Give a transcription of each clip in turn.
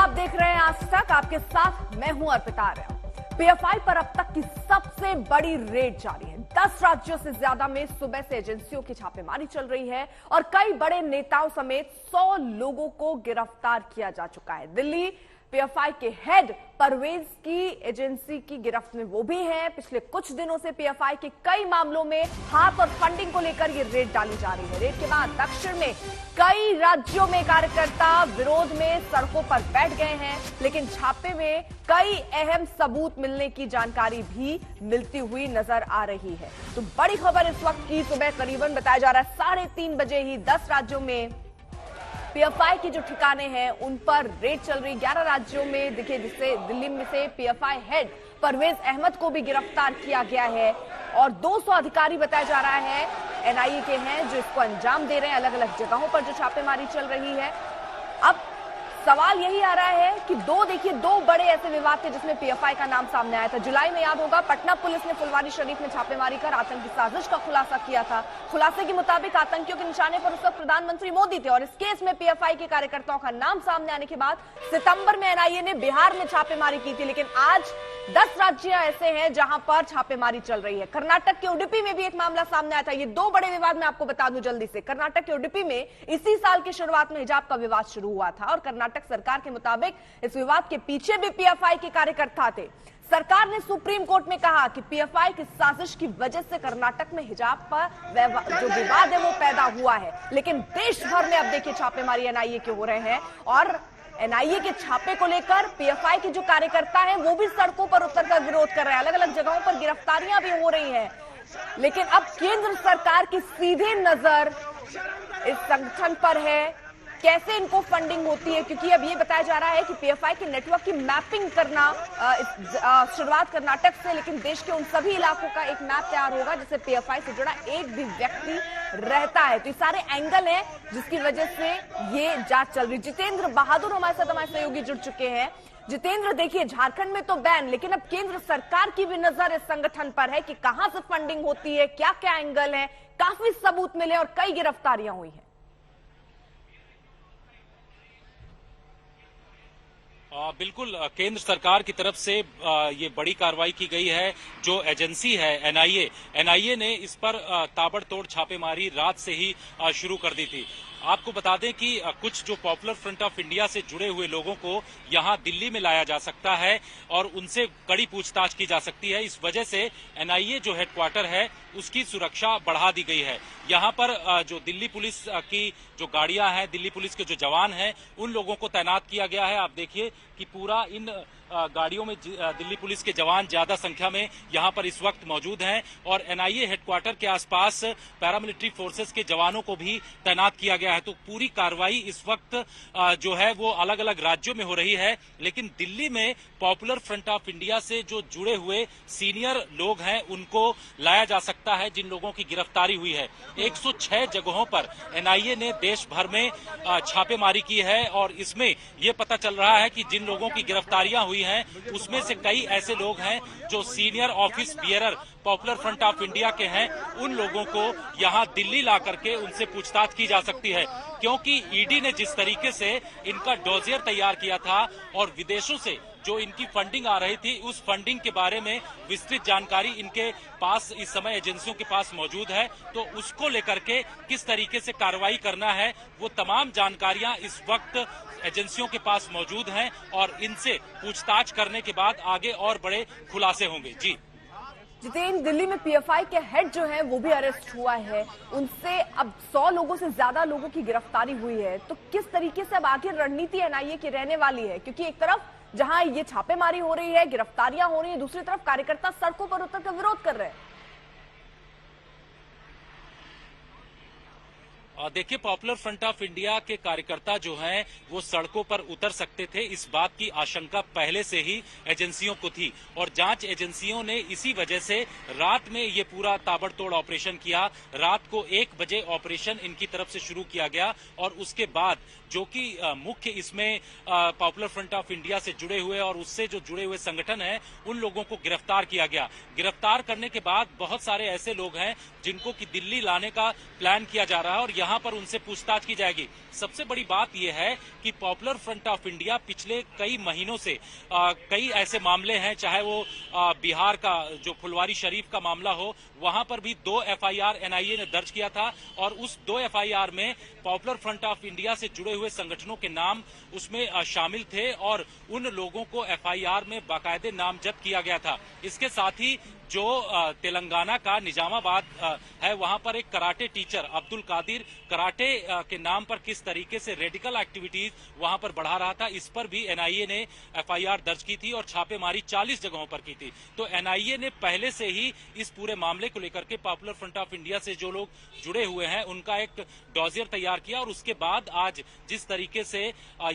आप देख रहे हैं आज तक, आपके साथ मैं हूं अर्पिता आर्या। पीएफआई पर अब तक की सबसे बड़ी रेड जारी है। 10 राज्यों से ज्यादा में सुबह से एजेंसियों की छापेमारी चल रही है और कई बड़े नेताओं समेत 100 लोगों को गिरफ्तार किया जा चुका है। दिल्ली पीएफआई के हेड परवेज की एजेंसी की गिरफ्त में वो भी है। पिछले कुछ दिनों से पीएफआई के कई मामलों में हाथ और फंडिंग को लेकर ये रेड डाली जा रही है। रेड के बाद दक्षिण में कई राज्यों में कार्यकर्ता विरोध में सड़कों पर बैठ गए हैं, लेकिन छापे में कई अहम सबूत मिलने की जानकारी भी मिलती हुई नजर आ रही है। तो बड़ी खबर इस वक्त की सुबह करीबन बताया जा रहा है 3:30 बजे ही 10 राज्यों में पीएफआई के जो ठिकाने हैं उन पर रेड चल रही। 11 राज्यों में देखिए, जिससे दिल्ली में से पीएफआई हेड परवेज अहमद को भी गिरफ्तार किया गया है और 200 अधिकारी बताया जा रहा है एनआईए के हैं जो इसको अंजाम दे रहे हैं। अलग अलग जगहों पर जो छापेमारी चल रही है। अब सवाल यही आ रहा है कि दो बड़े ऐसे विवाद थे जिसमें पीएफआई का नाम सामने आया था। जुलाई में याद होगा, पटना पुलिस ने फुलवारी शरीफ में छापेमारी कर आतंकी साजिश का खुलासा किया था। खुलासे के मुताबिक आतंकियों के निशाने पर उस वक्त प्रधानमंत्री मोदी थे और इस केस में पीएफआई के कार्यकर्ताओं का नाम सामने आने के बाद सितंबर में एनआईए ने बिहार में छापेमारी की थी। लेकिन आज 10 राज्य ऐसे हैं जहां पर छापेमारी चल रही है। कर्नाटक के उडुपी में भी एक मामला सामने आया था। ये 2 बड़े विवाद मैं आपको बता दूं जल्दी से। कर्नाटक के उडुपी में इसी साल की शुरुआत में हिजाब का विवाद शुरू हुआ था और कर्नाटक सरकार के मुताबिक इस विवाद के पीछे भी पीएफआई के कार्यकर्ता थे। सरकार ने सुप्रीम कोर्ट में कहा कि पीएफआई की साजिश की वजह से कर्नाटक में हिजाब पर जो विवाद है वो पैदा हुआ है। लेकिन देश भर में अब देखिए छापेमारी एनआईए के हो रहे हैं और एनआईए के छापे को लेकर पीएफआई के जो कार्यकर्ता हैं वो भी सड़कों पर उतरकर विरोध कर रहे हैं। अलग अलग जगहों पर गिरफ्तारियां भी हो रही हैं। लेकिन अब केंद्र सरकार की सीधी नजर इस संगठन पर है, कैसे इनको फंडिंग होती है, क्योंकि अब ये बताया जा रहा है कि पीएफआई के नेटवर्क की मैपिंग करना शुरुआत कर्नाटक से, लेकिन देश के उन सभी इलाकों का एक मैप तैयार होगा जिससे पीएफआई से जुड़ा एक भी व्यक्ति रहता है। तो ये सारे एंगल हैं जिसकी वजह से ये जांच चल रही। जितेंद्र बहादुर हमारे साथ हमारे सहयोगी जुड़ चुके हैं। जितेंद्र, देखिए झारखंड में तो बैन, लेकिन अब केंद्र सरकार की भी नजर इस संगठन पर है कि कहां से फंडिंग होती है, क्या क्या एंगल है। काफी सबूत मिले और कई गिरफ्तारियां हुई हैं। बिल्कुल, केंद्र सरकार की तरफ से ये बड़ी कार्रवाई की गई है। जो एजेंसी है एनआईए ने इस पर ताबड़तोड़ छापेमारी रात से ही शुरू कर दी थी। आपको बता दें कि कुछ जो पॉपुलर फ्रंट ऑफ इंडिया से जुड़े हुए लोगों को यहां दिल्ली में लाया जा सकता है और उनसे कड़ी पूछताछ की जा सकती है। इस वजह से एनआईए जो हेडक्वार्टर है उसकी सुरक्षा बढ़ा दी गई है। यहां पर जो दिल्ली पुलिस की जो गाड़ियां हैं, दिल्ली पुलिस के जो जवान हैं, उन लोगों को तैनात किया गया है। आप देखिए कि पूरा इन गाड़ियों में दिल्ली पुलिस के जवान ज्यादा संख्या में यहां पर इस वक्त मौजूद हैं और एनआईए हेडक्वार्टर के आसपास पैरामिलिट्री फोर्सेस के जवानों को भी तैनात किया गया है। तो पूरी कार्रवाई इस वक्त जो है वो अलग अलग राज्यों में हो रही है, लेकिन दिल्ली में पॉपुलर फ्रंट ऑफ इंडिया से जो जुड़े हुए सीनियर लोग हैं उनको लाया जा सकता है, जिन लोगों की गिरफ्तारी हुई है। 106 जगहों पर एनआईए ने देश भर में छापेमारी की है और इसमें ये पता चल रहा है कि जिन लोगों की गिरफ्तारियां हुई हैं उसमें से कई ऐसे लोग हैं जो senior office bearer popular front of India के हैं। उन लोगों को यहां दिल्ली ला करके उनसे पूछताछ की जा सकती है, क्योंकि ईडी ने जिस तरीके से इनका डोजियर तैयार किया था और विदेशों से जो इनकी फंडिंग आ रही थी उस फंडिंग के बारे में विस्तृत जानकारी इनके पास इस समय एजेंसियों के पास मौजूद है। तो उसको लेकर के किस तरीके से कार्रवाई करना है वो तमाम जानकारियां इस वक्त एजेंसियों के पास मौजूद हैं और इनसे पूछताछ करने के बाद आगे और बड़े खुलासे होंगे। जी जितेंद्र, दिल्ली में पीएफआई के हेड जो है वो भी अरेस्ट हुआ है। उनसे अब 100 लोगों से ज्यादा लोगों की गिरफ्तारी हुई है। तो किस तरीके से अब आखिर रणनीति एनआईए की रहने वाली है, क्योंकि एक तरफ जहां ये छापेमारी हो रही है, गिरफ्तारियां हो रही है, दूसरी तरफ कार्यकर्ता सड़कों पर उतरकर विरोध कर रहे हैं। देखिए, पॉपुलर फ्रंट ऑफ इंडिया के कार्यकर्ता जो हैं वो सड़कों पर उतर सकते थे, इस बात की आशंका पहले से ही एजेंसियों को थी और जांच एजेंसियों ने इसी वजह से रात में ये पूरा ताबड़तोड़ ऑपरेशन किया। रात को 1 बजे ऑपरेशन इनकी तरफ से शुरू किया गया और उसके बाद जो कि मुख्य इसमें पॉपुलर फ्रंट ऑफ इंडिया से जुड़े हुए और उससे जो जुड़े हुए संगठन हैं उन लोगों को गिरफ्तार किया गया। गिरफ्तार करने के बाद बहुत सारे ऐसे लोग हैं जिनको कि दिल्ली लाने का प्लान किया जा रहा है और यहाँ पर उनसे पूछताछ की जाएगी। सबसे बड़ी बात यह है कि पॉपुलर फ्रंट ऑफ इंडिया पिछले कई महीनों से कई ऐसे मामले हैं, चाहे वो बिहार का जो फुलवारी शरीफ का मामला हो, वहां पर भी 2 एफआईआर एनआईए ने दर्ज किया था और उस 2 एफआईआर में पॉपुलर फ्रंट ऑफ इंडिया से जुड़े हुए संगठनों के नाम उसमें शामिल थे और उन लोगों को एफआईआर में बाकायदे नामजद किया गया था। इसके साथ ही जो तेलंगाना का निजामाबाद है, वहां पर एक karate teacher Abdul Qadir karate के नाम पर किस तरीके से रेडिकल एक्टिविटीज वहां पर बढ़ा रहा था, इस पर भी एनआईए ने एफआईआर दर्ज की थी और छापेमारी 40 जगहों पर की थी। तो एनआईए ने पहले से ही इस पूरे मामले को लेकर के पॉपुलर फ्रंट ऑफ इंडिया से जो लोग जुड़े हुए हैं उनका एक डॉजियर तैयार किया और उसके बाद आज जिस तरीके से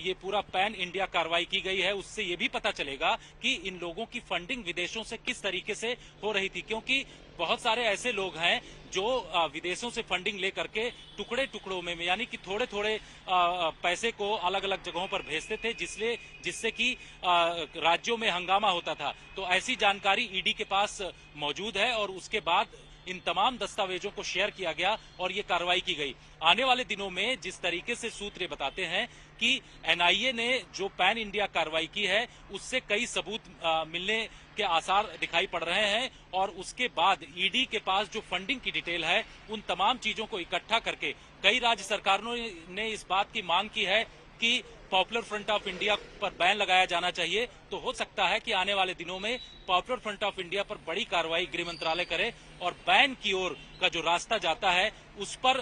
ये पूरा पैन इंडिया कार्रवाई की गई है, उससे ये भी पता चलेगा कि इन लोगों की फंडिंग विदेशों से किस तरीके से हो रही थी, क्योंकि बहुत सारे ऐसे लोग हैं जो विदेशों से फंडिंग लेकर के टुकड़े टुकड़ों में यानी कि थोड़े थोड़े पैसे को अलग अलग जगहों पर भेजते थे, जिससे कि राज्यों में हंगामा होता था। तो ऐसी जानकारी ईडी के पास मौजूद है और उसके बाद इन तमाम दस्तावेजों को शेयर किया गया और ये कार्रवाई की गई। आने वाले दिनों में जिस तरीके से सूत्र बताते हैं कि एनआईए ने जो पैन इंडिया कार्रवाई की है उससे कई सबूत मिलने के आसार दिखाई पड़ रहे हैं और उसके बाद ईडी के पास जो फंडिंग की डिटेल है उन तमाम चीजों को इकट्ठा करके कई राज्य सरकारों ने इस बात की मांग की है कि पॉपुलर फ्रंट ऑफ इंडिया पर बैन लगाया जाना चाहिए। तो हो सकता है कि आने वाले दिनों में पॉपुलर फ्रंट ऑफ इंडिया पर बड़ी कार्रवाई गृह मंत्रालय करे और बैन की ओर का जो रास्ता जाता है उस पर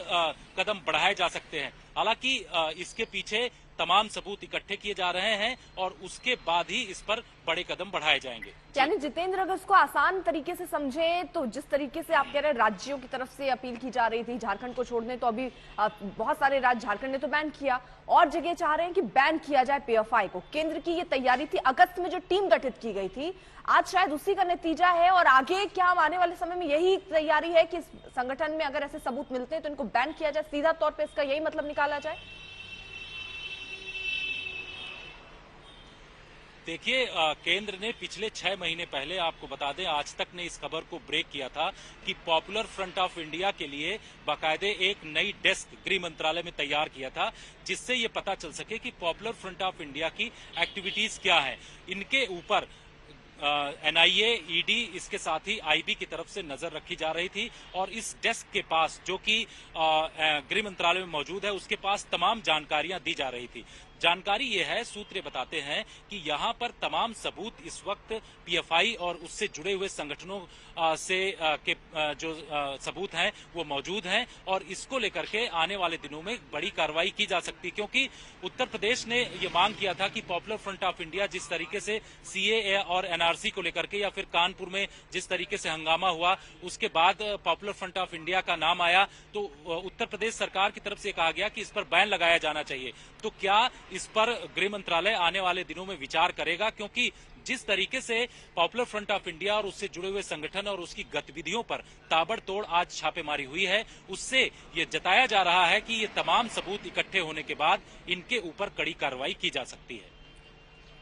कदम बढ़ाए जा सकते हैं। हालांकि इसके पीछे तमाम सबूत इकट्ठे किए जा रहे हैं और उसके बाद ही इस पर बड़े कदम बढ़ाए जाएंगे। यानी जितेंद्र, अगर उसको आसान तरीके से समझें तो जिस तरीके से आप कह रहे हैं राज्यों की तरफ से अपील की जा रही थी झारखंड को छोड़ने, तो अभी बहुत सारे राज्य, झारखंड ने तो बैन किया और जगह चाह रहे हैं कि बैन किया जाए पीएफआई को। केंद्र की ये तैयारी थी, अगस्त में जो टीम गठित की गई थी, आज शायद उसी का नतीजा है। और आगे क्या आने वाले समय में यही तैयारी है कि संगठन में अगर ऐसे सबूत मिलते हैं तो इनको बैन किया जाए, सीधा तौर पर इसका यही मतलब निकाला जाए? देखिए, केंद्र ने पिछले 6 महीने पहले, आपको बता दें, आज तक ने इस खबर को ब्रेक किया था कि पॉपुलर फ्रंट ऑफ इंडिया के लिए बाकायदे एक नई डेस्क गृह मंत्रालय में तैयार किया था, जिससे ये पता चल सके कि पॉपुलर फ्रंट ऑफ इंडिया की एक्टिविटीज क्या है। इनके ऊपर एनआईए, ईडी, इसके साथ ही आईबी की तरफ से नजर रखी जा रही थी और इस डेस्क के पास, जो कि गृह मंत्रालय में मौजूद है, उसके पास तमाम जानकारियां दी जा रही थी। जानकारी ये है, सूत्र बताते हैं कि यहां पर तमाम सबूत इस वक्त पीएफआई और उससे जुड़े हुए संगठनों से के जो सबूत हैं वो मौजूद हैं और इसको लेकर के आने वाले दिनों में बड़ी कार्रवाई की जा सकती है, क्योंकि उत्तर प्रदेश ने ये मांग किया था कि पॉपुलर फ्रंट ऑफ इंडिया जिस तरीके से सीएए और एनआरसी को लेकर के, या फिर कानपुर में जिस तरीके से हंगामा हुआ, उसके बाद पॉपुलर फ्रंट ऑफ इंडिया का नाम आया, तो उत्तर प्रदेश सरकार की तरफ से कहा गया कि इस पर बैन लगाया जाना चाहिए। तो क्या इस पर गृह मंत्रालय आने वाले दिनों में विचार करेगा? क्योंकि जिस तरीके से पॉपुलर फ्रंट ऑफ इंडिया और उससे जुड़े हुए संगठन और उसकी गतिविधियों पर ताबड़तोड़ आज छापेमारी हुई है, उससे ये जताया जा रहा है कि ये तमाम सबूत इकट्ठे होने के बाद इनके ऊपर कड़ी कार्रवाई की जा सकती है।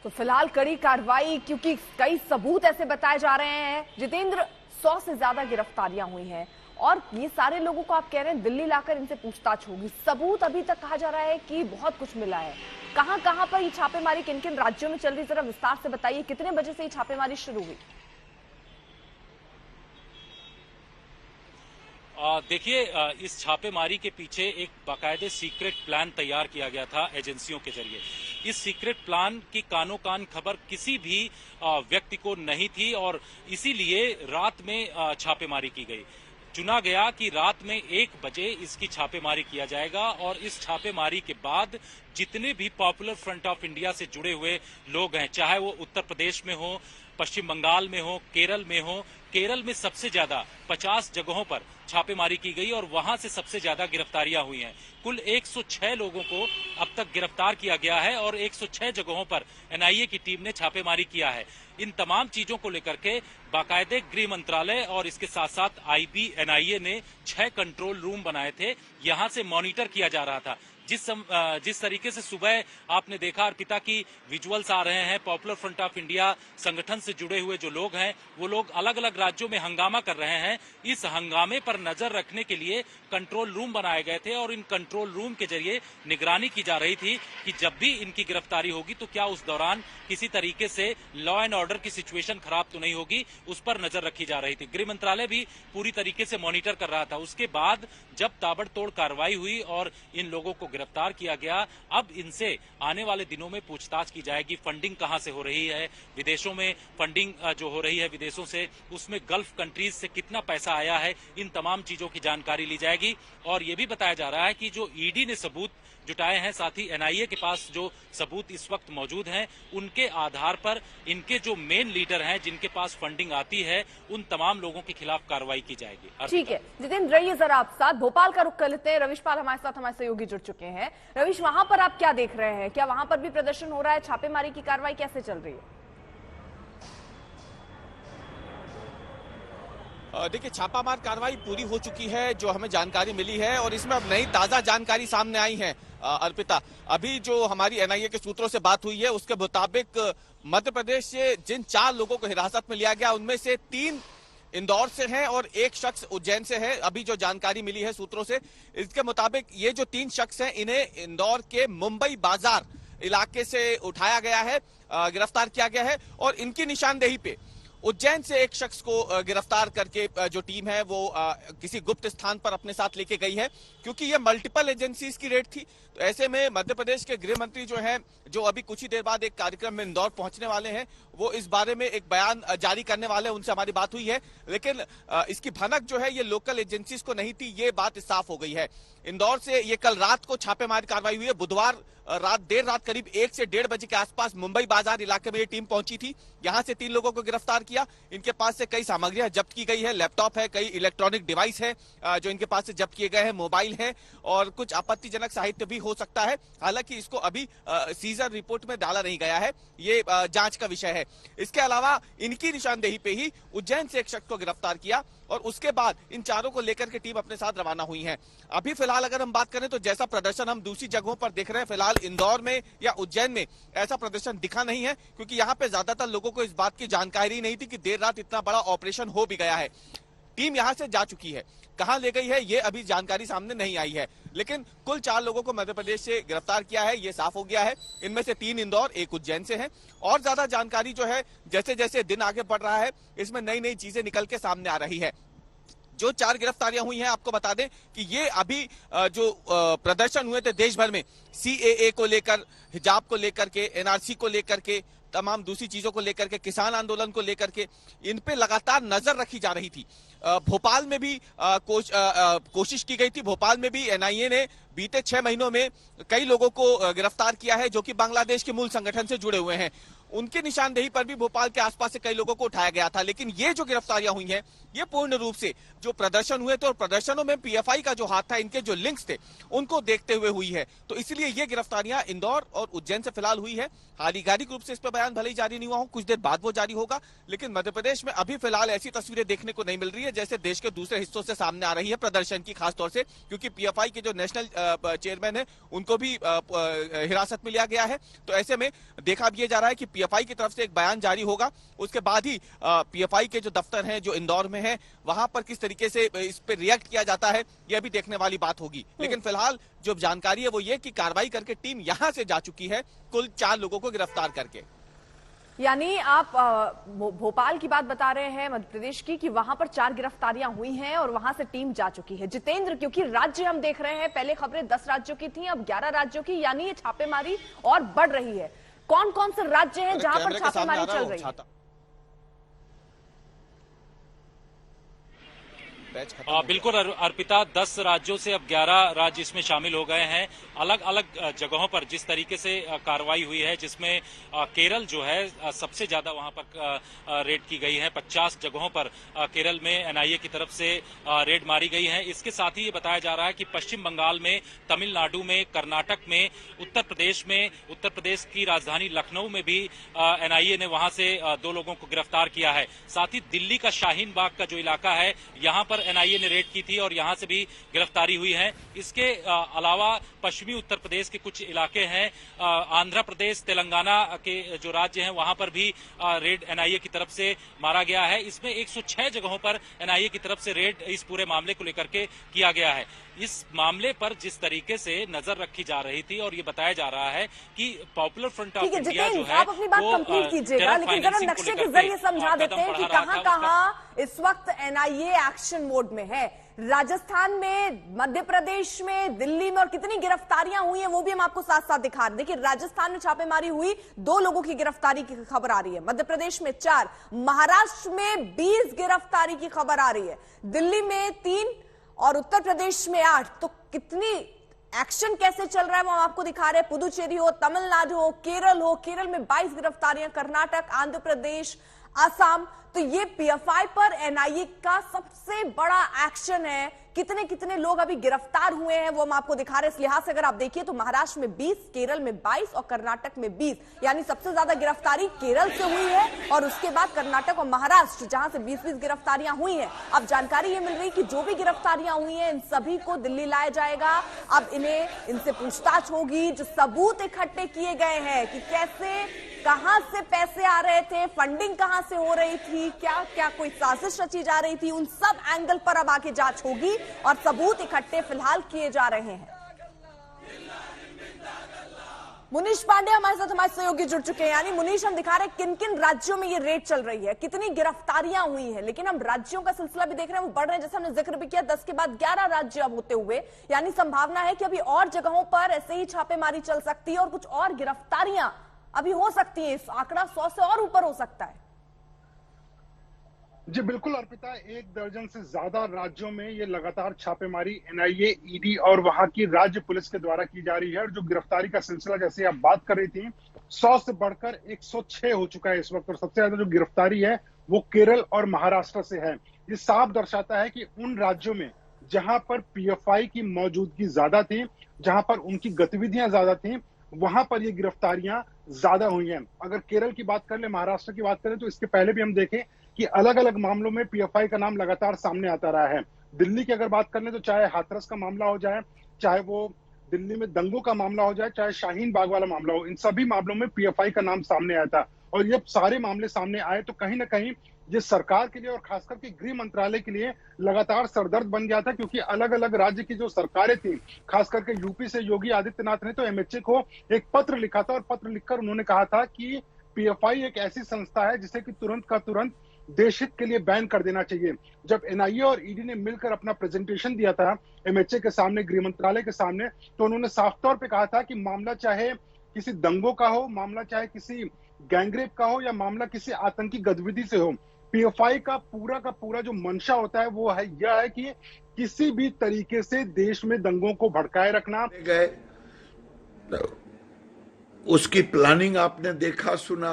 तो फिलहाल कड़ी कार्रवाई, क्योंकि कई सबूत ऐसे बताए जा रहे हैं जितेंद्र, 100 से ज्यादा गिरफ्तारियां हुई हैं और ये सारे लोगों को आप कह रहे हैं दिल्ली लाकर इनसे पूछताछ होगी। सबूत अभी तक कहा जा रहा है कि बहुत कुछ मिला है। कहां कहां पर ये छापेमारी किन किन राज्यों में चल रही, जरा विस्तार से बताइए। कितने बजे से ये छापेमारी शुरू हुई? देखिए, इस छापेमारी के पीछे एक बाकायदे सीक्रेट प्लान तैयार किया गया था एजेंसियों के जरिए। इस सीक्रेट प्लान की कानो कान खबर किसी भी व्यक्ति को नहीं थी और इसीलिए रात में छापेमारी की गई। चुना गया कि रात में 1 बजे इसकी छापेमारी किया जाएगा और इस छापेमारी के बाद जितने भी पॉपुलर फ्रंट ऑफ इंडिया से जुड़े हुए लोग हैं, चाहे वो उत्तर प्रदेश में हो, पश्चिम बंगाल में हो, केरल में हो, केरल में सबसे ज्यादा 50 जगहों पर छापेमारी की गई और वहां से सबसे ज्यादा गिरफ्तारियां हुई हैं। कुल 106 लोगों को अब तक गिरफ्तार किया गया है और 106 जगहों पर एनआईए की टीम ने छापेमारी किया है। इन तमाम चीजों को लेकर के बाकायदे गृह मंत्रालय और इसके साथ साथ आईबी, एनआईए ने 6 कंट्रोल रूम बनाए थे। यहां से मॉनिटर किया जा रहा था। जिस तरीके से सुबह आपने देखा अर्पिता की विजुअल्स आ रहे हैं, पॉपुलर फ्रंट ऑफ इंडिया संगठन से जुड़े हुए जो लोग हैं वो लोग अलग अलग राज्यों में हंगामा कर रहे हैं। इस हंगामे पर नजर रखने के लिए कंट्रोल रूम बनाए गए थे और इन कंट्रोल रूम के जरिए निगरानी की जा रही थी कि जब भी इनकी गिरफ्तारी होगी तो क्या उस दौरान किसी तरीके से लॉ एंड ऑर्डर की सिचुएशन खराब तो नहीं होगी, उस पर नजर रखी जा रही थी। गृह मंत्रालय भी पूरी तरीके से मॉनिटर कर रहा था। उसके बाद जब ताबड़तोड़ कार्रवाई हुई और इन लोगों को गिरफ्तार किया गया, अब इनसे आने वाले दिनों में पूछताछ की जाएगी। फंडिंग कहां से हो रही है, विदेशों में फंडिंग जो हो रही है विदेशों से, उसमें गल्फ कंट्रीज से कितना पैसा आया है, इन तमाम चीजों की जानकारी ली जाएगी। और यह भी बताया जा रहा है कि जो ईडी ने सबूत जुटाए हैं, साथ ही एनआईए के पास जो सबूत इस वक्त मौजूद हैं, उनके आधार पर इनके जो मेन लीडर हैं जिनके पास फंडिंग आती है, उन तमाम लोगों के खिलाफ कार्रवाई की जाएगी। ठीक है जितेंद्र, रहिए जरा आप साथ। भोपाल का रुख कर लेते हैं। रविश पाल हमारे साथ, हमारे सहयोगी जुड़ चुके हैं। रविश, वहां पर आप क्या देख रहे हैं? क्या वहां पर भी प्रदर्शन हो रहा है? छापेमारी की कार्रवाई कैसे चल रही है? देखिए, छापामार कार्रवाई पूरी हो चुकी है जो हमें जानकारी मिली है, और इसमें अब नई ताजा जानकारी सामने आई है। अर्पिता, अभी जो हमारी एनआईए के सूत्रों से बात हुई है उसके मुताबिक मध्य प्रदेश से जिन 4 लोगों को हिरासत में लिया गया उनमें से 3 इंदौर से हैं और 1 शख्स उज्जैन से है। अभी जो जानकारी मिली है सूत्रों से, इसके मुताबिक ये जो 3 शख्स हैं इन्हें इंदौर के मुंबई बाजार इलाके से उठाया गया है, गिरफ्तार किया गया है, और इनकी निशानदेही पे उज्जैन से 1 शख्स को गिरफ्तार करके जो टीम है वो किसी गुप्त स्थान पर अपने साथ लेके गई है, क्योंकि ये मल्टीपल एजेंसीज की रेड थी। तो ऐसे में मध्य प्रदेश के गृह मंत्री जो हैं, जो अभी कुछ ही देर बाद एक कार्यक्रम में इंदौर पहुंचने वाले हैं, वो इस बारे में एक बयान जारी करने वाले हैं। उनसे हमारी बात हुई है, लेकिन इसकी भनक जो है ये लोकल एजेंसीज को नहीं थी, ये बात साफ हो गई है। इंदौर से ये कल रात को छापेमारी कार्रवाई हुई है। बुधवार देर रात करीब 1 से 1:30 बजे के आसपास मुंबई बाजार इलाके में ये टीम पहुंची थी। यहां से 3 लोगों को गिरफ्तार किया। इनके पास से कई सामग्रियां जब्त की गई है, लैपटॉप है, कई इलेक्ट्रॉनिक डिवाइस है जो इनके पास से जब्त किए गए हैं, मोबाइल है, और कुछ आपत्तिजनक साहित्य भी हो सकता है। हालांकि इसको अभी सीजर रिपोर्ट में डाला नहीं गया है, ये जांच का विषय है। इसके अलावा इनकी निशानदेही पे ही उज्जैन से 1 शख्स को गिरफ्तार किया, और उसके बाद इन 4 को लेकर के टीम अपने साथ रवाना हुई है। अभी फिलहाल अगर हम बात करें तो जैसा प्रदर्शन हम दूसरी जगहों पर देख रहे हैं, फिलहाल इंदौर में या उज्जैन में ऐसा प्रदर्शन दिखा नहीं है, क्योंकि यहाँ पे ज्यादातर लोगों को इस बात की जानकारी नहीं थी कि देर रात इतना बड़ा ऑपरेशन हो भी गया है। टीम यहां से जा चुकी है, कहां ले गई है ये अभी जानकारी सामने नहीं आई है, लेकिन कुल 4 लोगों को मध्य प्रदेश से गिरफ्तार किया है, ये साफ हो गया है। इनमें से 3 इंदौर, 1 उज्जैन से हैं। और ज्यादा जानकारी जो है जैसे जैसे दिन आगे बढ़ रहा है, इसमें नई नई चीजें निकल के सामने आ रही है। जो 4 गिरफ्तारियां हुई हैं, आपको बता दें कि ये अभी जो प्रदर्शन हुए थे देश भर में, सीएए को लेकर, हिजाब को लेकर के, एनआरसी को लेकर के, तमाम दूसरी चीजों को लेकर के, किसान आंदोलन को लेकर के, इन पे लगातार नजर रखी जा रही थी। भोपाल में भी कोशिश की गई थी। भोपाल में भी एनआईए ने बीते 6 महीनों में कई लोगों को गिरफ्तार किया है जो कि बांग्लादेश के मूल संगठन से जुड़े हुए हैं। उनकी निशानदेही पर भी भोपाल के आसपास से कई लोगों को उठाया गया था, लेकिन ये जो गिरफ्तारियां हुई हैं ये पूर्ण रूप से जो प्रदर्शन हुए थे और प्रदर्शनों में पीएफआई का जो हाथ था, इनके जो लिंक्स थे, उनको देखते हुए हुई है। तो इसलिए ये गिरफ्तारियां इंदौर और उज्जैन से फिलहाल हुई है। आधिकारिक रूप से इस पर बयान भले ही जारी नहीं हुआ हो, कुछ देर बाद वो जारी होगा, लेकिन मध्य प्रदेश में अभी फिलहाल ऐसी तस्वीरें देखने को नहीं मिल रही है जैसे देश के दूसरे हिस्सों से सामने आ रही है प्रदर्शन की, खासतौर से क्योंकि पीएफआई के जो नेशनल चेयरमैन है उनको भी हिरासत में लिया गया है। तो ऐसे में देखा भी जा रहा है कि पीएफआई की तरफ से एक बयान जारी होगा, उसके बाद ही पीएफआई के जो दफ्तर हैं जो इंदौर में है वहां पर किस तरीके से इस पर रिएक्ट किया जाता है, यह भी देखने वाली बात होगी। लेकिन फिलहाल जो जानकारी है वो ये कि कार्रवाई करके टीम यहां से जा चुकी है कुल 4 लोगों को गिरफ्तार करके। यानी आप भोपाल की बात बता रहे हैं, मध्य प्रदेश की, कि वहां पर 4 गिरफ्तारियां हुई हैं और वहां से टीम जा चुकी है। जितेंद्र, क्योंकि राज्य हम देख रहे हैं, पहले खबरें 10 राज्यों की थी, अब 11 राज्यों की, यानी ये छापेमारी और बढ़ रही है। कौन कौन से राज्य हैं जहां पर छापेमारी चल रही है? बिल्कुल अर्पिता, 10 राज्यों से अब 11 राज्य इसमें शामिल हो गए हैं। अलग अलग जगहों पर जिस तरीके से कार्रवाई हुई है, जिसमें केरल जो है सबसे ज्यादा वहां पर रेड की गई है। 50 जगहों पर केरल में एनआईए की तरफ से रेड मारी गई है। इसके साथ ही ये बताया जा रहा है कि पश्चिम बंगाल में, तमिलनाडु में, कर्नाटक में, उत्तर प्रदेश की राजधानी लखनऊ में भी एनआईए ने वहां से 2 लोगों को गिरफ्तार किया है। साथ ही दिल्ली का शाहीन बाग का जो इलाका है, यहां पर पर एनआईए ने रेड की थी और यहां से भी गिरफ्तारी हुई है। इसके अलावा पश्चिमी उत्तर प्रदेश के कुछ इलाके हैं, आंध्र प्रदेश, तेलंगाना के जो राज्य हैं, वहां पर भी रेड एनआईए की तरफ से मारा गया है। इसमें 106 जगहों पर एनआईए की तरफ से रेड इस पूरे मामले को लेकर के किया गया है। इस मामले पर जिस तरीके से नजर रखी जा रही थी और ये बताया जा रहा है कि पॉपुलर फ्रंट ऑफ इंडिया जो है आप अपनी बात कंप्लीट कीजिएगा, लेकिन जरा नक्शे के जरिए समझा देते हैं कि कहां इस वक्त एनआईए एक्शन मोड में है। राजस्थान में, मध्य प्रदेश में, दिल्ली में और कितनी गिरफ्तारियां हुई हैं वो भी हम आपको साथ साथ दिखा रहे हैं। देखिए, राजस्थान में छापेमारी हुई, 2 लोगों की गिरफ्तारी की खबर आ रही है, मध्य प्रदेश में 4, महाराष्ट्र में 20 गिरफ्तारी की खबर आ रही है, दिल्ली में 3 और उत्तर प्रदेश में 8। तो कितनी एक्शन कैसे चल रहा है वो हम आपको दिखा रहे हैं। पुदुचेरी हो, तमिलनाडु हो, केरल में 22 गिरफ्तारियां, कर्नाटक, आंध्र प्रदेश, असम। तो ये पीएफआई पर एनआईए का सबसे बड़ा एक्शन है। कितने कितने लोग अभी गिरफ्तार हुए हैं वो हम आपको दिखा रहे हैं। इस लिहाज से अगर आप देखिए तो महाराष्ट्र में 20, केरल में 22 और कर्नाटक में 20, यानी सबसे ज्यादा गिरफ्तारी केरल से हुई है और उसके बाद कर्नाटक और महाराष्ट्र, जहां से 20-20 गिरफ्तारियां हुई हैं। अब जानकारी ये मिल रही कि जो भी गिरफ्तारियां हुई हैं इन सभी को दिल्ली लाया जाएगा। अब इनसे पूछताछ होगी, जो सबूत इकट्ठे किए गए हैं कि कैसे, कहां से पैसे आ रहे थे, फंडिंग कहां से हो रही थी, क्या क्या कोई साजिश रची जा रही थी, उन सब एंगल पर अब आगे जांच होगी और सबूत इकट्ठे फिलहाल किए जा रहे हैं। मुनीश पांडे हमारे साथ, हमारे सहयोगी जुड़ चुके हैं। यानी मुनीश, हम दिखा रहे हैं किन किन राज्यों में ये रेड चल रही है, कितनी गिरफ्तारियां हुई हैं, लेकिन हम राज्यों का सिलसिला भी देख रहे हैं, वो बढ़ रहे हैं। जैसे हमने जिक्र भी किया, 10 के बाद 11 राज्य अब होते हुए, यानी संभावना है कि अभी और जगहों पर ऐसे ही छापेमारी चल सकती है और कुछ और गिरफ्तारियां अभी हो सकती है। इस आंकड़ा 100 से और ऊपर हो सकता है। जी बिल्कुल अर्पिता, 1 दर्जन से ज्यादा राज्यों में ये लगातार छापेमारी एनआईए, ईडी और वहां की राज्य पुलिस के द्वारा की जा रही है। और जो गिरफ्तारी का सिलसिला, जैसे आप बात कर रही थी, 100 से बढ़कर 106 हो चुका है इस वक्त। और सबसे ज्यादा जो गिरफ्तारी है वो केरल और महाराष्ट्र से है। ये साफ दर्शाता है कि उन राज्यों में जहां पर पीएफआई की मौजूदगी ज्यादा थी, जहां पर उनकी गतिविधियां ज्यादा थी, वहां पर ये गिरफ्तारियां ज्यादा हुई हैं। अगर केरल की बात कर ले, महाराष्ट्र की बात करें, तो इसके पहले भी हम देखें कि अलग अलग मामलों में पीएफआई का नाम लगातार सामने आता रहा है। दिल्ली की अगर बात कर ले तो चाहे हाथरस का मामला हो जाए, चाहे वो दिल्ली में दंगों का मामला हो जाए, चाहे शाहीन बाग वाला मामला हो, इन सभी मामलों में पीएफआई का नाम सामने आया था। और ये सारे मामले सामने आए तो कहीं ना कहीं ये सरकार के लिए और खासकर के गृह मंत्रालय के लिए लगातार सरदर्द बन गया था, क्योंकि अलग अलग राज्य की जो सरकारें थी, खास करके यूपी से योगी आदित्यनाथ ने तो एमएचए को एक पत्र लिखा था और पत्र लिखकर उन्होंने कहा था कि पीएफआई एक ऐसी संस्था है जिसे कि तुरंत का तुरंत देश हित के लिए बैन कर देना चाहिए। जब एनआईए और ईडी ने मिलकर अपना प्रेजेंटेशन दिया था एमएचए के सामने, गृह मंत्रालय के सामने, तो उन्होंने साफ तौर पे कहा था कि मामला चाहे किसी दंगों का हो, मामला चाहे किसी गैंगरेप का हो या मामला किसी आतंकी गतिविधि से हो, पीएफआई का पूरा जो मंशा होता है वो है यह है कि किसी भी तरीके से देश में दंगों को भड़काए रखना। गए उसकी प्लानिंग आपने देखा सुना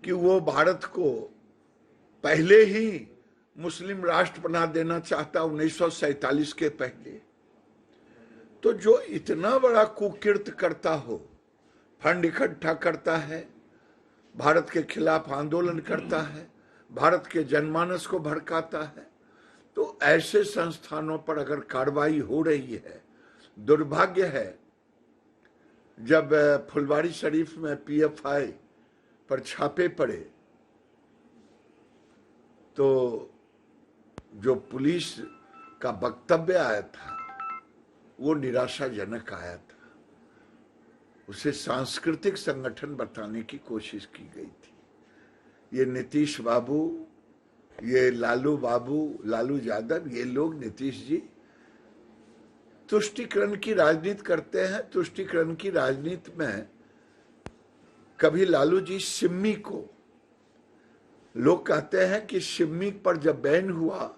कि वो भारत को पहले ही मुस्लिम राष्ट्र बना देना चाहता 1947 के पहले। तो जो इतना बड़ा कुकृत्य करता हो, फंड इकट्ठा करता है, भारत के खिलाफ आंदोलन करता है, भारत के जनमानस को भड़काता है, तो ऐसे संस्थानों पर अगर कार्रवाई हो रही है, दुर्भाग्य है जब फुलवारी शरीफ में पीएफआई पर छापे पड़े तो जो पुलिस का वक्तव्य आया था वो निराशाजनक आया था। उसे सांस्कृतिक संगठन बताने की कोशिश की गई थी। ये नीतीश बाबू, ये लालू बाबू, लालू यादव, ये लोग, नीतीश जी तुष्टीकरण की राजनीति करते हैं। तुष्टीकरण की राजनीति में कभी लालू जी सिम्मी को, लोग कहते हैं कि सिम्मी पर जब बैन हुआ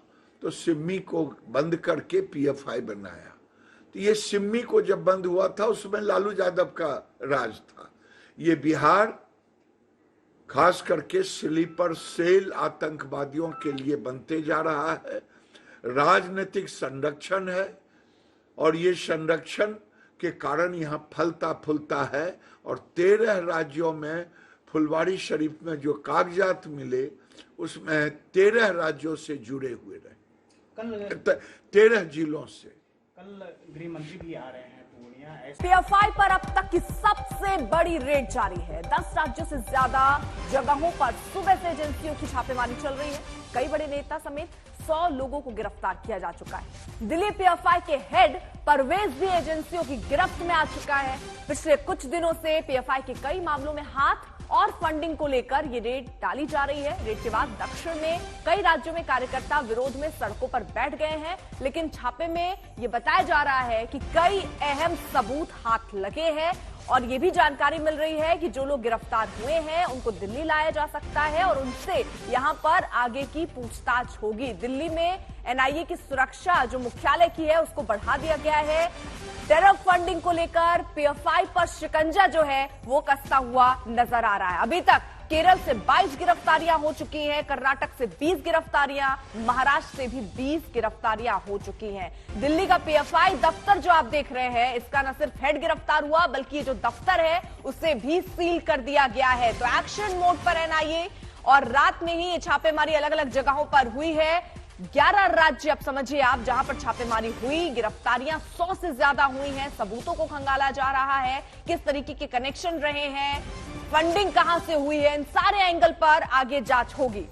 तो सिम्मी को बंद करके पीएफआई बनाया। तो ये सिम्मी को जब बंद हुआ था उसमें लालू यादव का राज था। ये बिहार खास करके स्लीपर सेल आतंकवादियों के लिए बनते जा रहा है। राजनीतिक संरक्षण है और ये संरक्षण के कारण यहाँ फलता फूलता है। और 13 राज्यों में फुलवारी शरीफ में जो कागजात मिले उसमें 13 राज्यों से जुड़े हुए रहे। कल 13 जिलों से। कल गृह मंत्री भी आ रहे हैं पूर्णिया। पीएफआई पर अब तक की सबसे बड़ी रेड जारी है। 10 राज्यों से ज्यादा जगहों पर सुबह से एजेंसियों की छापेमारी चल रही है। कई बड़े नेता समेत 100 लोगों को गिरफ्तार किया जा चुका है। दिल्ली पीएफआई के हेड परवेज भी एजेंसियों की गिरफ्त में आ चुका है। पिछले कुछ दिनों से पीएफआई के कई मामलों में हाथ और फंडिंग को लेकर ये रेड डाली जा रही है। रेड के बाद दक्षिण में कई राज्यों में कार्यकर्ता विरोध में सड़कों पर बैठ गए हैं, लेकिन छापे में ये बताया जा रहा है कि कई अहम सबूत हाथ लगे हैं और ये भी जानकारी मिल रही है कि जो लोग गिरफ्तार हुए हैं उनको दिल्ली लाया जा सकता है और उनसे यहां पर आगे की पूछताछ होगी। दिल्ली में एनआईए की सुरक्षा जो मुख्यालय की है उसको बढ़ा दिया गया है। टेरर फंडिंग को लेकर पीएफआई पर शिकंजा जो है वो कसता हुआ नजर आ रहा है। अभी तक केरल से 22 गिरफ्तारियां हो चुकी हैं, कर्नाटक से 20 गिरफ्तारियां, महाराष्ट्र से भी 20 गिरफ्तारियां हो चुकी हैं। दिल्ली का पीएफआई दफ्तर जो आप देख रहे हैं, इसका न सिर्फ हेड गिरफ्तार हुआ बल्कि ये जो दफ्तर है उसे भी सील कर दिया गया है। तो एक्शन मोड पर एनआईए और रात में ही ये छापेमारी अलग अलग जगहों पर हुई है। 11 राज्य अब समझिए आप जहां पर छापेमारी हुई, गिरफ्तारियां 100 से ज्यादा हुई हैं। सबूतों को खंगाला जा रहा है, किस तरीके के कनेक्शन रहे हैं, फंडिंग कहां से हुई है, इन सारे एंगल पर आगे जांच होगी।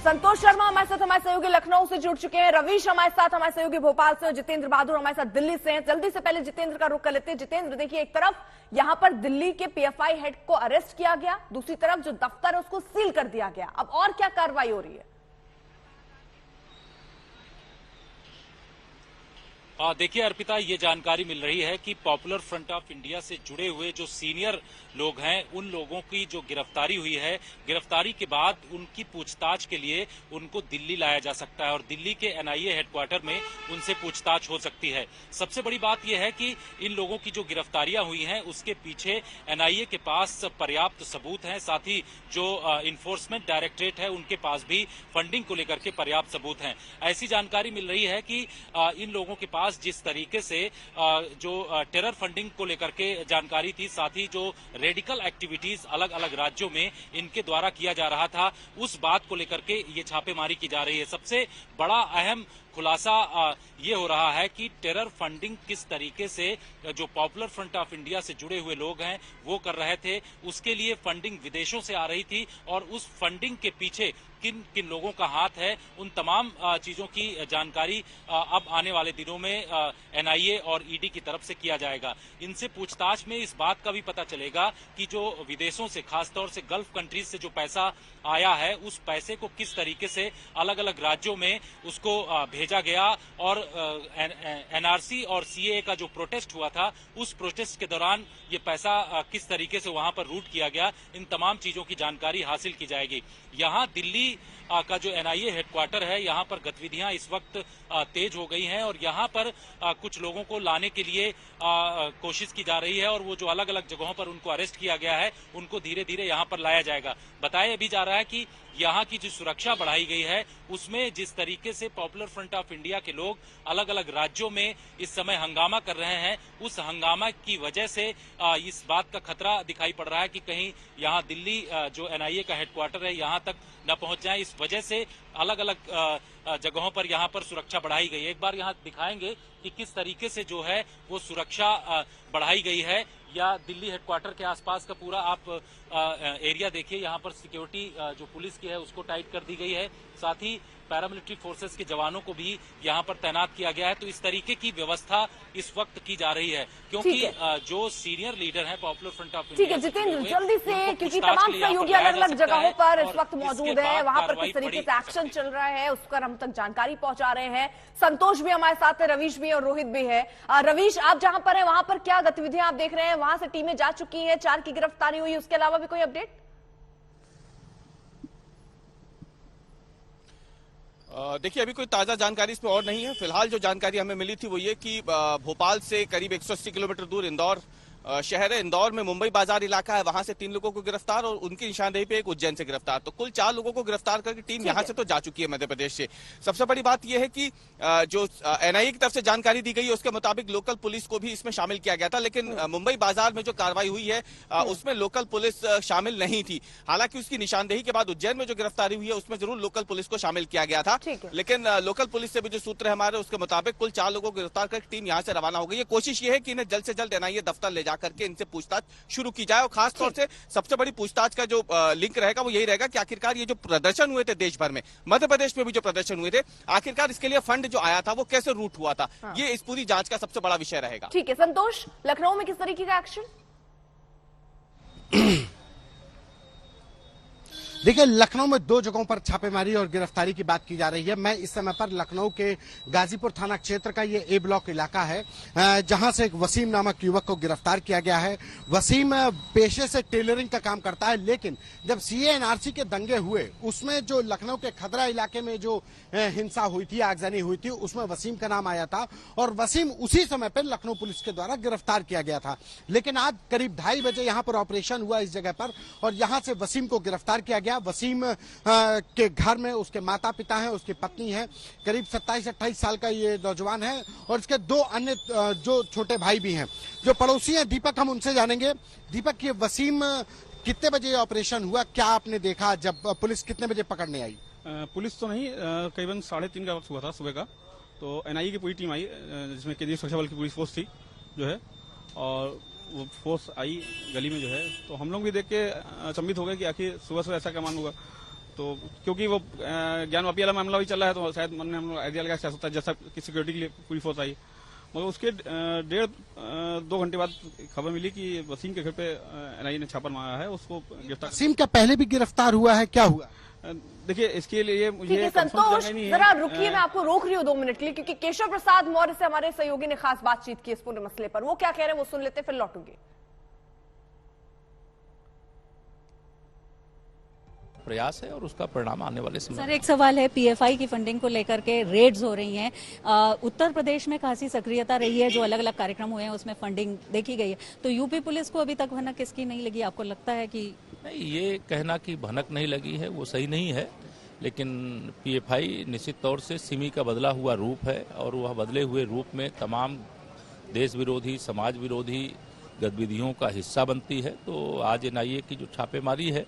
संतोष शर्मा हमारे साथ हमारे सहयोगी लखनऊ से जुड़ चुके हैं, रवीश हमारे साथ हमारे सहयोगी भोपाल से और जितेंद्र बहादुर हमारे साथ दिल्ली से हैं। जल्दी से पहले जितेंद्र का रुख कर लेते हैं। जितेंद्र, देखिए एक तरफ यहां पर दिल्ली के पीएफआई हेड को अरेस्ट किया गया, दूसरी तरफ जो दफ्तर है उसको सील कर दिया गया। अब और क्या कार्रवाई हो रही है? देखिए अर्पिता, ये जानकारी मिल रही है कि पॉपुलर फ्रंट ऑफ इंडिया से जुड़े हुए जो सीनियर लोग हैं उन लोगों की जो गिरफ्तारी हुई है, गिरफ्तारी के बाद उनकी पूछताछ के लिए उनको दिल्ली लाया जा सकता है और दिल्ली के एनआईए हेडक्वार्टर में उनसे पूछताछ हो सकती है। सबसे बड़ी बात यह है कि इन लोगों की जो गिरफ्तारियां हुई हैं उसके पीछे एनआईए के पास पर्याप्त सबूत हैं, साथ ही जो इन्फोर्समेंट डायरेक्टरेट है उनके पास भी फंडिंग को लेकर के पर्याप्त सबूत हैं। ऐसी जानकारी मिल रही है कि इन लोगों के पास जिस तरीके से जो टेरर फंडिंग को लेकर के जानकारी थी, साथ ही जो रेडिकल एक्टिविटीज अलग अलग राज्यों में इनके द्वारा किया जा रहा था, उस बात को लेकर के ये छापेमारी की जा रही है। सबसे बड़ा अहम खुलासा ये हो रहा है कि टेरर फंडिंग किस तरीके से जो पॉपुलर फ्रंट ऑफ इंडिया से जुड़े हुए लोग हैं वो कर रहे थे, उसके लिए फंडिंग विदेशों से आ रही थी और उस फंडिंग के पीछे किन किन लोगों का हाथ है, उन तमाम चीजों की जानकारी अब आने वाले दिनों में एनआईए और ईडी की तरफ से किया जाएगा। इनसे पूछताछ में इस बात का भी पता चलेगा कि जो विदेशों से, खासतौर से गल्फ कंट्रीज से जो पैसा आया है, उस पैसे को किस तरीके से अलग अलग राज्यों में उसको भेजा गया और एनआरसी और सीएए का जो प्रोटेस्ट हुआ था, उस प्रोटेस्ट के दौरान ये पैसा किस तरीके से वहां पर रूट किया गया, इन तमाम चीजों की जानकारी हासिल की जाएगी। यहाँ दिल्ली का जो एनआईए हेडक्वार्टर है, यहाँ पर गतिविधियां इस वक्त तेज हो गई हैं और यहाँ पर कुछ लोगों को लाने के लिए कोशिश की जा रही है और वो जो अलग अलग जगहों पर उनको अरेस्ट किया गया है उनको धीरे धीरे यहाँ पर लाया जाएगा। बताया भी जा रहा है कि यहाँ की जो सुरक्षा बढ़ाई गई है उसमें जिस तरीके से पॉपुलर फ्रंट ऑफ इंडिया के लोग अलग अलग राज्यों में इस समय हंगामा कर रहे हैं, उस हंगामा की वजह से इस बात का खतरा दिखाई पड़ रहा है कि कहीं यहाँ दिल्ली जो एनआईए का हेडक्वार्टर है यहाँ तक न पहुंच जाए। इस वजह से अलग अलग जगहों पर यहाँ पर सुरक्षा बढ़ाई गई है। एक बार यहाँ दिखाएंगे कि किस तरीके से जो है वो सुरक्षा बढ़ाई गई है, या दिल्ली हेडक्वार्टर के आसपास का पूरा आप एरिया देखिए। यहाँ पर सिक्योरिटी जो पुलिस की है उसको टाइट कर दी गई है, साथ ही पैरामिलिट्री फोर्सेस के जवानों को भी यहाँ पर तैनात किया गया है। तो इस तरीके की व्यवस्था इस वक्त की जा रही है क्योंकि जो सीनियर लीडर हैं पॉपुलर फ्रंट ऑफ इंडिया। ठीक है जितेंद्र, जल्दी से, क्योंकि तमाम सहयोगी अलग अलग जगहों पर इस वक्त मौजूद है, वहां पर किस तरीके से एक्शन चल रहा है उस पर हम तक जानकारी पहुंचा रहे हैं। संतोष भी हमारे साथ है, रवीश भी और रोहित भी है। रवीश, आप जहां पर है वहां पर क्या गतिविधियां आप देख रहे हैं? वहां से टीमें जा चुकी है, 4 की गिरफ्तारी हुई, उसके अलावा भी कोई अपडेट? देखिए अभी कोई ताजा जानकारी इसमें और नहीं है। फिलहाल जो जानकारी हमें मिली थी वो ये कि भोपाल से करीब 180 किलोमीटर दूर इंदौर शहर है। इंदौर में मुंबई बाजार इलाका है, वहां से 3 लोगों को गिरफ्तार और उनकी निशानदेही पे एक उज्जैन से गिरफ्तार। तो कुल 4 लोगों को गिरफ्तार करके टीम यहां से तो जा चुकी है मध्य प्रदेश से। सबसे बड़ी बात यह है कि जो एनआईए की तरफ से जानकारी दी गई है उसके मुताबिक लोकल पुलिस को भी इसमें शामिल किया गया था, लेकिन मुंबई बाजार में जो कार्रवाई हुई है उसमें लोकल पुलिस शामिल नहीं थी। हालांकि उसकी निशानदेही के बाद उज्जैन में जो गिरफ्तारी हुई है उसमें जरूर लोकल पुलिस को शामिल किया गया था, लेकिन लोकल पुलिस से भी जो सूत्र है हमारे उसके मुताबिक कुल 4 लोगों को गिरफ्तार कर टीम यहां से रवाना हो गई है। कोशिश ये है कि इन्हें जल्द से जल्द एनआईए दफ्तर ले जाकर के इनसे पूछताछ शुरू की जाए और खासतौर से सबसे बड़ी पूछताछ का जो लिंक रहेगा वो यही रहेगा कि आखिरकार ये जो प्रदर्शन हुए थे देश भर में, मध्य प्रदेश में भी जो प्रदर्शन हुए थे, आखिरकार इसके लिए फंड जो आया था वो कैसे रूट हुआ था। ये इस पूरी जांच का सबसे बड़ा विषय रहेगा। ठीक है संतोष, लखनऊ में किस तरीके का एक्शन? देखिए, लखनऊ में 2 जगहों पर छापेमारी और गिरफ्तारी की बात की जा रही है। मैं इस समय पर लखनऊ के गाजीपुर थाना क्षेत्र का ये ए ब्लॉक इलाका है, जहां से एक वसीम नामक युवक को गिरफ्तार किया गया है। वसीम पेशे से टेलरिंग का काम करता है, लेकिन जब सीएएनआरसी के दंगे हुए उसमें जो लखनऊ के खदरा इलाके में जो हिंसा हुई थी, आगजनी हुई थी, उसमें वसीम का नाम आया था और वसीम उसी समय पर लखनऊ पुलिस के द्वारा गिरफ्तार किया गया था। लेकिन आज करीब 2:30 बजे यहाँ पर ऑपरेशन हुआ इस जगह पर और यहाँ से वसीम को गिरफ्तार किया गया। वसीम के घर में उसके माता पिता हैं, उसकी पत्नी है, करीब 27-28 साल का ये नौजवान है और इसके 2 अन्य जो छोटे भाई भी हैं जो पड़ोसी हैं। दीपक, हम उनसे जानेंगे। दीपक, ये वसीम कितने बजे ऑपरेशन हुआ, क्या आपने देखा, जब पुलिस कितने बजे पकड़ने आई? पुलिस तो नहीं, करीबन 3:30 का वक्त हुआ था सुबह का। तो एनआईए की पूरी टीम आई, जिसमें केंद्रीय सुरक्षा बल की पुलिस फोर्स थी जो है, और वो फोर्स आई गली में जो है। तो हम लोग भी देख के अचंभित हो गए कि आखिर सुबह से ऐसा क्या मान होगा। तो क्योंकि वो ज्ञानवापी वाला मामला भी चल रहा है, तो शायद मन में हम लोग आइडिया लगा क्या होता है, जैसा कि सिक्योरिटी के लिए पूरी फोर्स आई। मगर उसके 1.5-2 घंटे बाद खबर मिली कि वसीम के घर पे एनआईए ने छापा मारा है, उसको गिरफ्तार। वसीम का पहले भी गिरफ्तार हुआ है, क्या हुआ? देखिए, इसके लिए मुझे संतोष जरा रुकिए, मैं आपको रोक रही हूँ 2 मिनट के लिए, क्योंकि केशव प्रसाद मौर्य से हमारे सहयोगी ने खास बातचीत की इस पूरे मसले पर। वो क्या कह रहे हैं वो सुन लेते, फिर लौटूंगी। प्रयास है और उसका परिणाम आने वाले समय। सर, एक सवाल है, पीएफआई की फंडिंग को लेकर के रेड्स हो रही हैं। उत्तर प्रदेश में खासी सक्रियता रही है, जो अलग अलग कार्यक्रम हुए हैं उसमें फंडिंग देखी गई है। तो यूपी पुलिस को अभी तक भनक किसकी नहीं लगी? आपको लगता है कि नहीं, ये कहना कि भनक नहीं लगी है वो सही नहीं है, लेकिन पीएफआई निश्चित तौर से सिमी का बदला हुआ रूप है और वह बदले हुए रूप में तमाम देश विरोधी, समाज विरोधी गतिविधियों का हिस्सा बनती है। तो आज एनआईए की जो छापेमारी है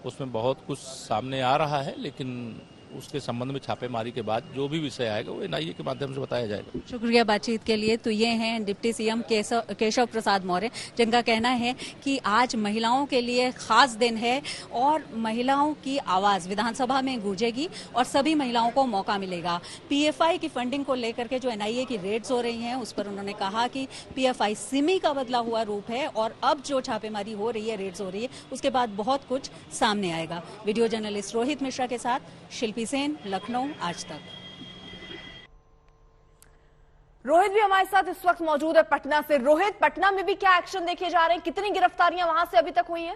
उसमें बहुत कुछ सामने आ रहा है, लेकिन उसके संबंध में छापेमारी के बाद जो भी विषय आएगा वो एनआईए के माध्यम से बताया जाएगा। शुक्रिया बातचीत के लिए। तो ये हैं डिप्टी सीएम केशव प्रसाद मौर्य, जिनका कहना है कि आज महिलाओं के लिए खास दिन है और महिलाओं की आवाज विधानसभा में गूंजेगी और सभी महिलाओं को मौका मिलेगा। पीएफआई की फंडिंग को लेकर के जो एनआईए की रेड्स हो रही हैं उस पर उन्होंने कहा कि पीएफआई सिमी का बदला हुआ रूप है और अब जो छापेमारी हो रही है, रेड्स हो रही है, उसके बाद बहुत कुछ सामने आएगा। वीडियो जर्नलिस्ट रोहित मिश्रा के साथ शिल्पी सेन, लखनऊ, आज तक। रोहित भी हमारे साथ इस वक्त मौजूद है पटना से। रोहित, पटना में भी क्या एक्शन देखे जा रहे हैं? कितनी गिरफ्तारियां वहां से अभी तक हुई हैं?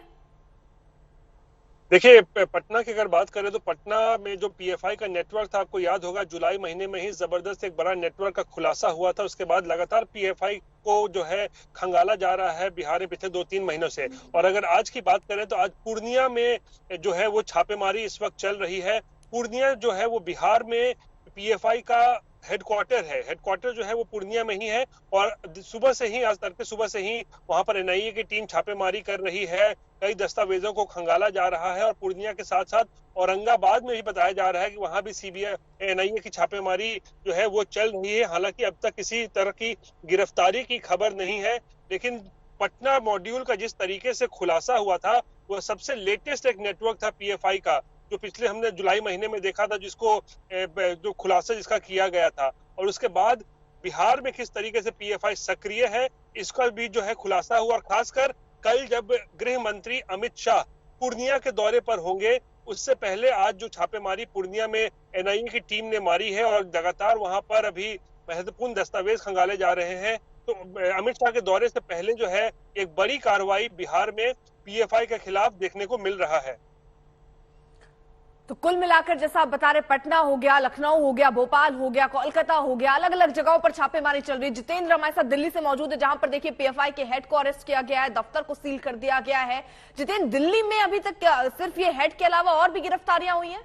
देखिए, पटना की अगर बात करें तो पटना में जो पीएफआई का नेटवर्क था, आपको याद होगा जुलाई महीने में ही जबरदस्त एक बड़ा नेटवर्क का खुलासा हुआ था। उसके बाद लगातार पीएफआई को जो है खंगाला जा रहा है बिहार में पिछले 2-3 महीनों से। और अगर आज की बात करें तो आज पूर्णिया में जो है वो छापेमारी इस वक्त चल रही है। पूर्णिया जो है वो बिहार में पीएफआई का हेडक्वार्टर है। हेडक्वार्टर जो है वो पूर्णिया में ही है और सुबह से ही, आज तड़के सुबह से ही वहां पर एनआईए की टीम छापेमारी कर रही है। कई दस्तावेजों को खंगाला जा रहा है और पूर्णिया के साथ साथ औरंगाबाद में भी बताया जा रहा है कि वहां भी सीबीआई एनआईए की छापेमारी जो है वो चल रही है। हालांकि अब तक किसी तरह की गिरफ्तारी की खबर नहीं है, लेकिन पटना मॉड्यूल का जिस तरीके से खुलासा हुआ था वो सबसे लेटेस्ट एक नेटवर्क था पीएफआई का, जो पिछले हमने जुलाई महीने में देखा था, जिसको जो खुलासा जिसका किया गया था। और उसके बाद बिहार में किस तरीके से पीएफआई सक्रिय है इसका भी जो है खुलासा हुआ। और खासकर कल जब गृह मंत्री अमित शाह पूर्णिया के दौरे पर होंगे, उससे पहले आज जो छापेमारी पूर्णिया में एनआईए की टीम ने मारी है और लगातार वहां पर अभी महत्वपूर्ण दस्तावेज खंगाले जा रहे हैं। तो अमित शाह के दौरे से पहले जो है एक बड़ी कार्रवाई बिहार में पीएफआई के खिलाफ देखने को मिल रहा है। तो कुल मिलाकर जैसा आप बता रहे, पटना हो गया, लखनऊ हो गया, भोपाल हो गया, कोलकाता हो गया, अलग अलग जगहों पर छापेमारी चल रही है। जितेंद्र हमारे साथ दिल्ली से मौजूद है, जहां पर देखिए पीएफआई के हेड को अरेस्ट किया गया है, दफ्तर को सील कर दिया गया है। जितेंद्र, दिल्ली में अभी तक सिर्फ ये हेड के अलावा और भी गिरफ्तारियां हुई हैं?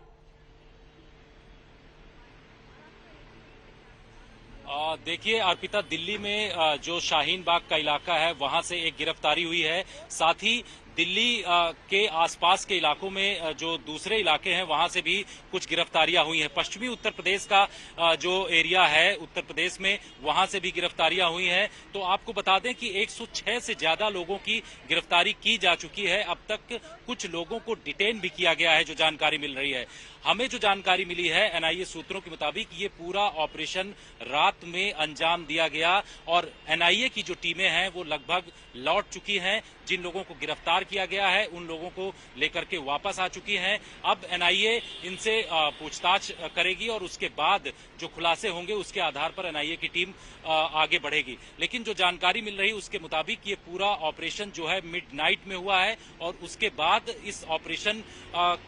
देखिए अर्पिता, दिल्ली में जो शाहीन बाग का इलाका है वहां से एक गिरफ्तारी हुई है। साथ ही दिल्ली के आसपास के इलाकों में जो दूसरे इलाके हैं वहां से भी कुछ गिरफ्तारियां हुई हैं। पश्चिमी उत्तर प्रदेश का जो एरिया है उत्तर प्रदेश में, वहां से भी गिरफ्तारियां हुई हैं। तो आपको बता दें कि 106 से ज्यादा लोगों की गिरफ्तारी की जा चुकी है। अब तक कुछ लोगों को डिटेन भी किया गया है, जो जानकारी मिल रही है। हमें जो जानकारी मिली है एनआईए सूत्रों के मुताबिक, ये पूरा ऑपरेशन रात में अंजाम दिया गया और एनआईए की जो टीमें हैं वो लगभग लौट चुकी हैं। जिन लोगों को गिरफ्तार किया गया है उन लोगों को लेकर के वापस आ चुकी हैं। अब एनआईए इनसे पूछताछ करेगी और उसके बाद जो खुलासे होंगे उसके आधार पर एनआईए की टीम आगे बढ़ेगी। लेकिन जो जानकारी मिल रही है उसके मुताबिक ये पूरा ऑपरेशन जो है मिडनाइट में हुआ है और उसके बाद इस ऑपरेशन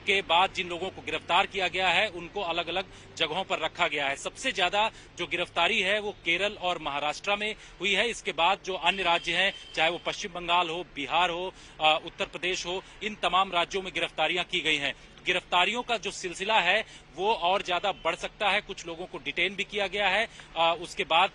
के बाद जिन लोगों को गिरफ्तार किया गया है उनको अलग अलग जगहों पर रखा गया है। सबसे ज्यादा जो गिरफ्तारी है वो केरल और महाराष्ट्र में हुई है। इसके बाद जो अन्य राज्य हैं, चाहे वो पश्चिम बंगाल हो, बिहार हो, उत्तर प्रदेश हो, इन तमाम राज्यों में गिरफ्तारियां की गई हैं। गिरफ्तारियों का जो सिलसिला है वो और ज्यादा बढ़ सकता है। कुछ लोगों को डिटेन भी किया गया है। उसके बाद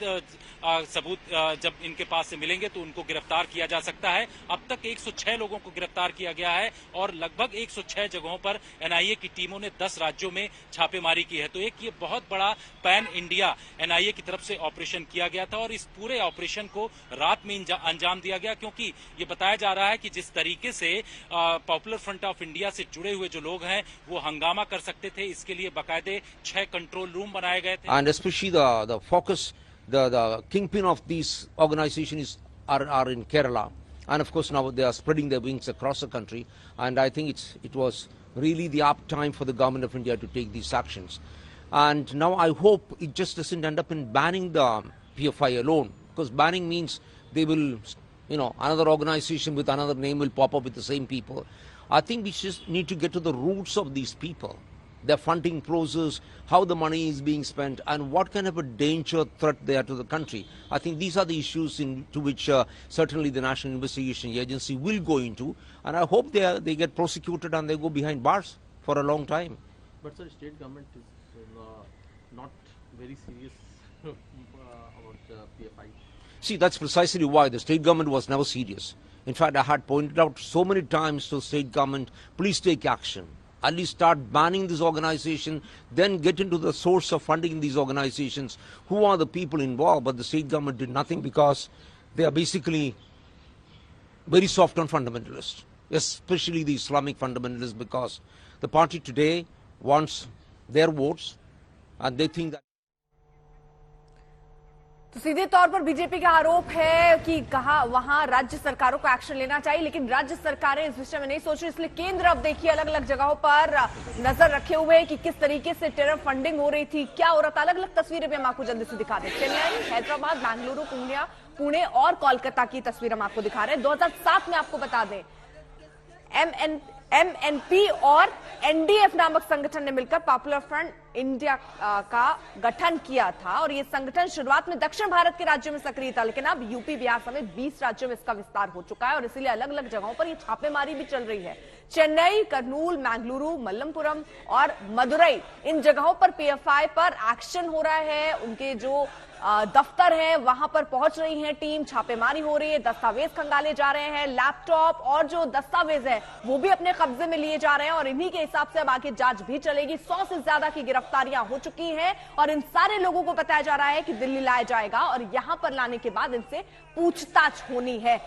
सबूत जब इनके पास से मिलेंगे तो उनको गिरफ्तार किया जा सकता है। अब तक 106 लोगों को गिरफ्तार किया गया है और लगभग 106 जगहों पर एनआईए की टीमों ने 10 राज्यों में छापेमारी की है। तो एक ये बहुत बड़ा पैन इंडिया एनआईए की तरफ से ऑपरेशन किया गया था और इस पूरे ऑपरेशन को रात में अंजाम दिया गया, क्योंकि ये बताया जा रहा है कि जिस तरीके से पॉपुलर फ्रंट ऑफ इंडिया से जुड़े हुए जो लोग हैं वो हंगामा कर सकते थे, इसके लिए बाकायदे 6 कंट्रोल रूम बनाए गए थे। And especially the focus, the kingpin of these organizations are in Kerala, and of course now they are spreading their wings across the country. And I think it was really the apt time for the government of India to take these actions. And now I hope it just doesn't end up in banning the PFI alone, because banning means they will, another organization with another name will pop up with the same people. I think we just need to get to the roots of these people, their funding process, how the money is being spent, and what kind of a danger threat they are to the country. I think these are the issues to which certainly the National Investigation Agency will go into, and I hope they get prosecuted and they go behind bars for a long time. But sir, state government is not very serious about PFI. See, that's precisely why the state government was never serious. In fact, I had pointed out so many times to the state government, please take action. At least start banning this organization, then get into the source of funding these organizations. Who are the people involved? But the state government did nothing because they are basically very soft on fundamentalists, especially the Islamic fundamentalists, because the party today wants their votes and they think that. तो सीधे तौर पर BJP का आरोप है कि कहा वहां राज्य सरकारों को एक्शन लेना चाहिए, लेकिन राज्य सरकारें इस विषय में नहीं सोच रही। इसलिए केंद्र अब देखिए अलग अलग जगहों पर नजर रखे हुए हैं कि किस तरीके से टेरर फंडिंग हो रही थी, क्या हो रहा था। अलग अलग तस्वीरें भी हम आपको जल्दी से दिखा दें। चेन्नई, हैदराबाद, बेंगलुरु, पुणे और कोलकाता की तस्वीर हम आपको दिखा रहे हैं। 2007 में आपको बता दें एमएनपी और एनडीएफ नामक संगठन ने मिलकर पॉपुलर फ्रंट इंडिया का गठन किया था और ये संगठन शुरुआत में दक्षिण भारत के राज्यों में सक्रिय था, लेकिन अब यूपी, बिहार समेत 20 राज्यों में इसका विस्तार हो चुका है और इसीलिए अलग अलग जगहों पर ये छापेमारी भी चल रही है। चेन्नई, कर्नूल, मैंगलुरु, मल्लमपुरम और मदुरई, इन जगहों पर पीएफआई पर एक्शन हो रहा है। उनके जो दफ्तर है वहां पर पहुंच रही है टीम, छापेमारी हो रही है, दस्तावेज खंगाले जा रहे हैं, लैपटॉप और जो दस्तावेज है वो भी अपने कब्जे में लिए जा रहे हैं और इन्हीं के हिसाब से अब आगे जांच भी चलेगी। 100 से ज्यादा की गिरफ्तारियां हो चुकी हैं और इन सारे लोगों को बताया जा रहा है कि दिल्ली लाया जाएगा और यहां पर लाने के बाद इनसे पूछताछ होनी है।